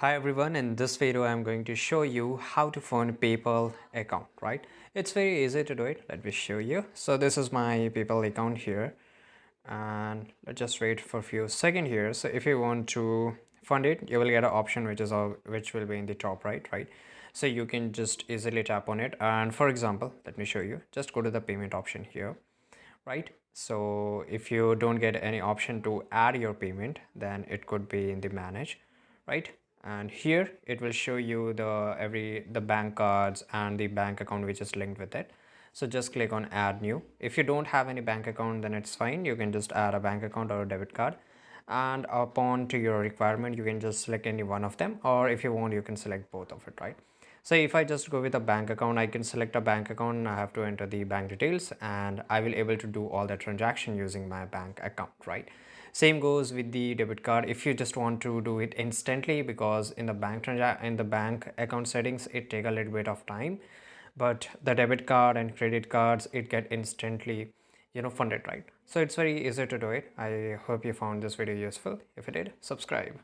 Hi everyone, in this video I'm going to show you how to fund PayPal account, right? It's very easy to do it. Let me show you. So this is my PayPal account here, and let's just wait for a few seconds here. So if you want to fund it, you will get an option which will be in the top right? So you can just easily tap on it, and for example, let me show you. Just go to the payment option here, right? So if you don't get any option to add your payment, then it could be in the manage, right? And here it will show you the bank cards and the bank account which is linked with it. So just click on add new. If you don't have any bank account, then it's fine. You can just add a bank account or a debit card, and upon to your requirement you can just select any one of them, or if you want you can select both of it, right? So if I just go with a bank account, I can select a bank account. I have to enter the bank details and I will able to do all the transaction using my bank account, right? Same goes with the debit card. If you just want to do it instantly, because in the bank account settings it take a little bit of time, but the debit card and credit cards it get instantly funded, right? So it's very easy to do it. I hope you found this video useful. If you did, subscribe.